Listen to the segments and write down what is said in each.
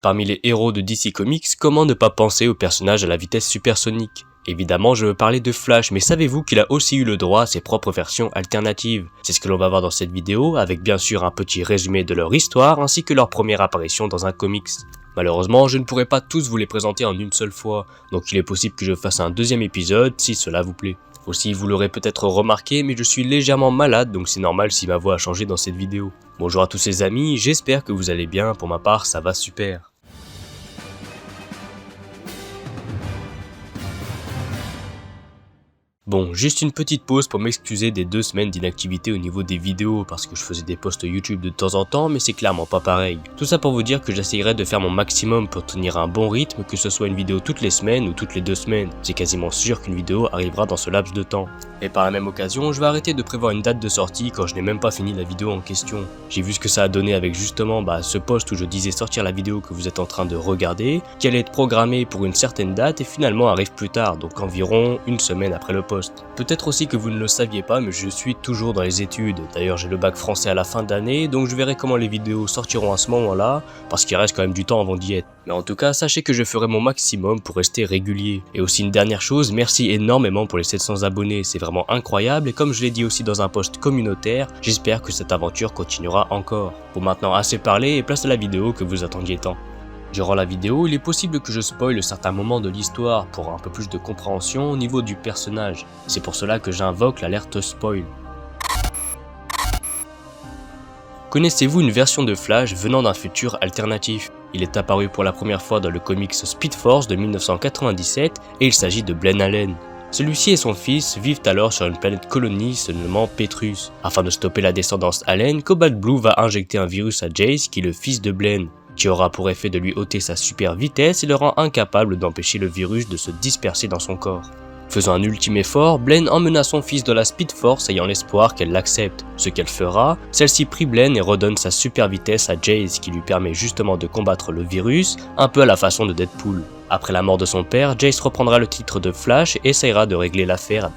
Parmi les héros de DC Comics, comment ne pas penser au personnage à la vitesse supersonique? Évidemment, je veux parler de Flash, mais savez-vous qu'il a aussi eu le droit à ses propres versions alternatives? C'est ce que l'on va voir dans cette vidéo, avec bien sûr un petit résumé de leur histoire, ainsi que leur première apparition dans un comics. Malheureusement, je ne pourrai pas tous vous les présenter en une seule fois, donc il est possible que je fasse un deuxième épisode si cela vous plaît. Aussi, vous l'aurez peut-être remarqué, mais je suis légèrement malade, donc c'est normal si ma voix a changé dans cette vidéo. Bonjour à tous les amis, j'espère que vous allez bien, pour ma part ça va super. Bon, juste une petite pause pour m'excuser des 2 semaines d'inactivité au niveau des vidéos parce que je faisais des posts YouTube de temps en temps mais c'est clairement pas pareil. Tout ça pour vous dire que j'essayerai de faire mon maximum pour tenir un bon rythme, que ce soit une vidéo toutes les semaines ou toutes les 2 semaines. C'est quasiment sûr qu'une vidéo arrivera dans ce laps de temps. Et par la même occasion, je vais arrêter de prévoir une date de sortie quand je n'ai même pas fini la vidéo en question. J'ai vu ce que ça a donné avec justement ce post où je disais sortir la vidéo que vous êtes en train de regarder, qui allait être programmée pour une certaine date et finalement arrive plus tard, donc environ une semaine après le post. Peut-être aussi que vous ne le saviez pas, mais je suis toujours dans les études. D'ailleurs, j'ai le bac français à la fin d'année, donc je verrai comment les vidéos sortiront à ce moment-là, parce qu'il reste quand même du temps avant d'y être. Mais en tout cas, sachez que je ferai mon maximum pour rester régulier. Et aussi une dernière chose, merci énormément pour les 700 abonnés, c'est vraiment incroyable, et comme je l'ai dit aussi dans un post communautaire, j'espère que cette aventure continuera encore. Bon, maintenant assez parlé, et place à la vidéo que vous attendiez tant. Durant la vidéo, il est possible que je spoile certains moments de l'histoire pour un peu plus de compréhension au niveau du personnage. C'est pour cela que j'invoque l'alerte spoil. Connaissez-vous une version de Flash venant d'un futur alternatif? Il est apparu pour la première fois dans le comics Speed Force de 1997 et il s'agit de Blen Allen. Celui-ci et son fils vivent alors sur une planète colonie se nommant Petrus. Afin de stopper la descendance Allen, Cobalt Blue va injecter un virus à Jace qui est le fils de Blen, qui aura pour effet de lui ôter sa super vitesse et le rend incapable d'empêcher le virus de se disperser dans son corps. Faisant un ultime effort, Blen emmena son fils dans la Speed Force ayant l'espoir qu'elle l'accepte. Ce qu'elle fera, celle-ci prie Blen et redonne sa super vitesse à Jace qui lui permet justement de combattre le virus, un peu à la façon de Deadpool. Après la mort de son père, Jace reprendra le titre de Flash et essaiera de régler l'affaire.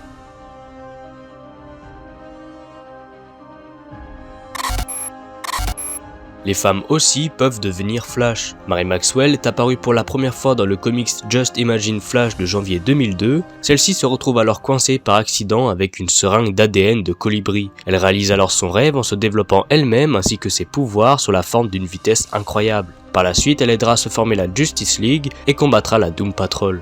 Les femmes aussi peuvent devenir Flash. Mary Maxwell est apparue pour la première fois dans le comics Just Imagine Flash de janvier 2002. Celle-ci se retrouve alors coincée par accident avec une seringue d'ADN de colibri. Elle réalise alors son rêve en se développant elle-même ainsi que ses pouvoirs sous la forme d'une vitesse incroyable. Par la suite, elle aidera à se former la Justice League et combattra la Doom Patrol.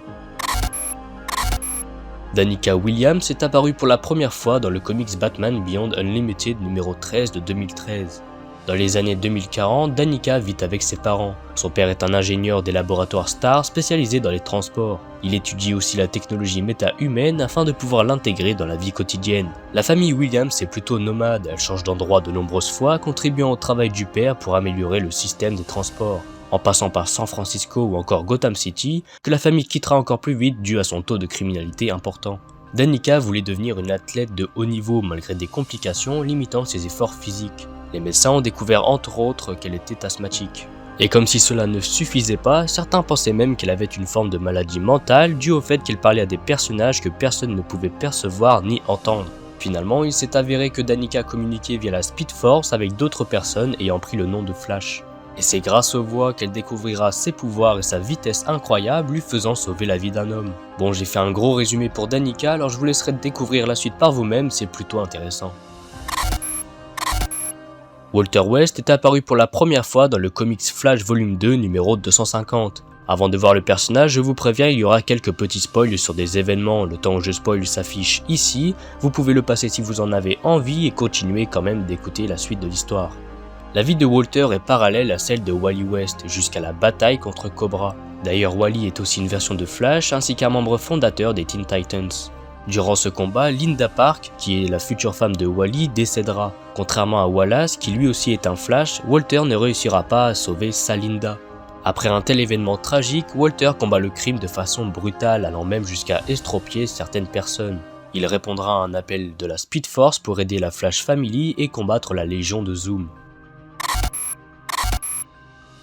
Danica Williams est apparue pour la première fois dans le comics Batman Beyond Unlimited numéro 13 de 2013. Dans les années 2040, Danica vit avec ses parents. Son père est un ingénieur des laboratoires STAR spécialisé dans les transports. Il étudie aussi la technologie méta-humaine afin de pouvoir l'intégrer dans la vie quotidienne. La famille Williams est plutôt nomade, elle change d'endroit de nombreuses fois, contribuant au travail du père pour améliorer le système des transports. En passant par San Francisco ou encore Gotham City, que la famille quittera encore plus vite dû à son taux de criminalité important. Danica voulait devenir une athlète de haut niveau malgré des complications limitant ses efforts physiques. Les médecins ont découvert entre autres qu'elle était asthmatique. Et comme si cela ne suffisait pas, certains pensaient même qu'elle avait une forme de maladie mentale due au fait qu'elle parlait à des personnages que personne ne pouvait percevoir ni entendre. Finalement, il s'est avéré que Danica communiquait via la Speed Force avec d'autres personnes ayant pris le nom de Flash. Et c'est grâce aux voix qu'elle découvrira ses pouvoirs et sa vitesse incroyable lui faisant sauver la vie d'un homme. Bon, j'ai fait un gros résumé pour Danica, alors je vous laisserai découvrir la suite par vous-même, c'est plutôt intéressant. Walter West est apparu pour la première fois dans le comics Flash Volume 2 numéro 250. Avant de voir le personnage, je vous préviens, il y aura quelques petits spoils sur des événements, le temps où je spoil s'affiche ici, vous pouvez le passer si vous en avez envie et continuer quand même d'écouter la suite de l'histoire. La vie de Walter est parallèle à celle de Wally West jusqu'à la bataille contre Cobra. D'ailleurs, Wally est aussi une version de Flash ainsi qu'un membre fondateur des Teen Titans. Durant ce combat, Linda Park, qui est la future femme de Wally, décédera. Contrairement à Wallace, qui lui aussi est un Flash, Walter ne réussira pas à sauver sa Linda. Après un tel événement tragique, Walter combat le crime de façon brutale, allant même jusqu'à estropier certaines personnes. Il répondra à un appel de la Speed Force pour aider la Flash Family et combattre la Légion de Zoom.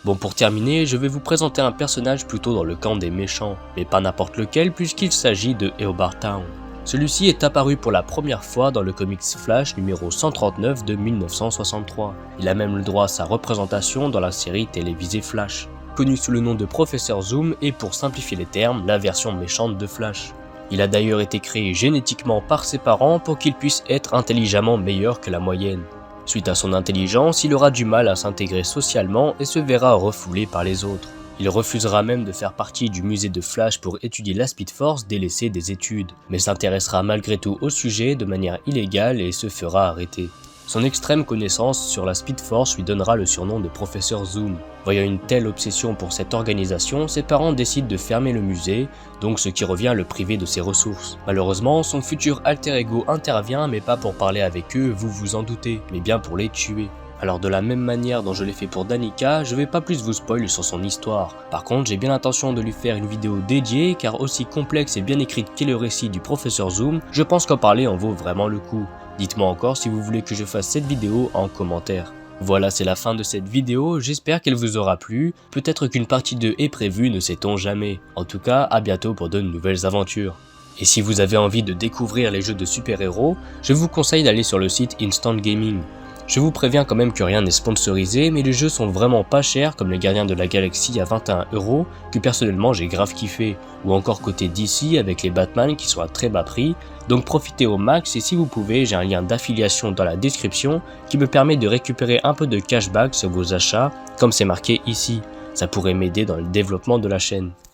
Bon, pour terminer, je vais vous présenter un personnage plutôt dans le camp des méchants, mais pas n'importe lequel puisqu'il s'agit de Eobard Town. Celui-ci est apparu pour la première fois dans le comics Flash numéro 139 de 1963. Il a même le droit à sa représentation dans la série télévisée Flash. connu sous le nom de Professeur Zoom est, pour simplifier les termes, la version méchante de Flash. Il a d'ailleurs été créé génétiquement par ses parents pour qu'il puisse être intelligemment meilleur que la moyenne. Suite à son intelligence, il aura du mal à s'intégrer socialement et se verra refoulé par les autres. Il refusera même de faire partie du musée de Flash pour étudier la Speed Force délaissée des études, mais s'intéressera malgré tout au sujet de manière illégale et se fera arrêter. Son extrême connaissance sur la Speed Force lui donnera le surnom de Professeur Zoom. Voyant une telle obsession pour cette organisation, ses parents décident de fermer le musée, donc ce qui revient à le priver de ses ressources. Malheureusement, son futur alter ego intervient, mais pas pour parler avec eux, vous vous en doutez, mais bien pour les tuer. Alors de la même manière dont je l'ai fait pour Danica, je vais pas plus vous spoiler sur son histoire. Par contre, j'ai bien l'intention de lui faire une vidéo dédiée, car aussi complexe et bien écrite qu'est le récit du Professeur Zoom, je pense qu'en parler en vaut vraiment le coup. Dites-moi encore si vous voulez que je fasse cette vidéo en commentaire. Voilà, c'est la fin de cette vidéo, j'espère qu'elle vous aura plu, peut-être qu'une partie 2 est prévue, ne sait-on jamais. En tout cas, à bientôt pour de nouvelles aventures. Et si vous avez envie de découvrir les jeux de super-héros, je vous conseille d'aller sur le site Instant Gaming. Je vous préviens quand même que rien n'est sponsorisé, mais les jeux sont vraiment pas chers, comme les Gardiens de la Galaxie à 21€, que personnellement j'ai grave kiffé, ou encore côté DC avec les Batman qui sont à très bas prix, donc profitez au max et si vous pouvez, j'ai un lien d'affiliation dans la description qui me permet de récupérer un peu de cashback sur vos achats, comme c'est marqué ici, ça pourrait m'aider dans le développement de la chaîne.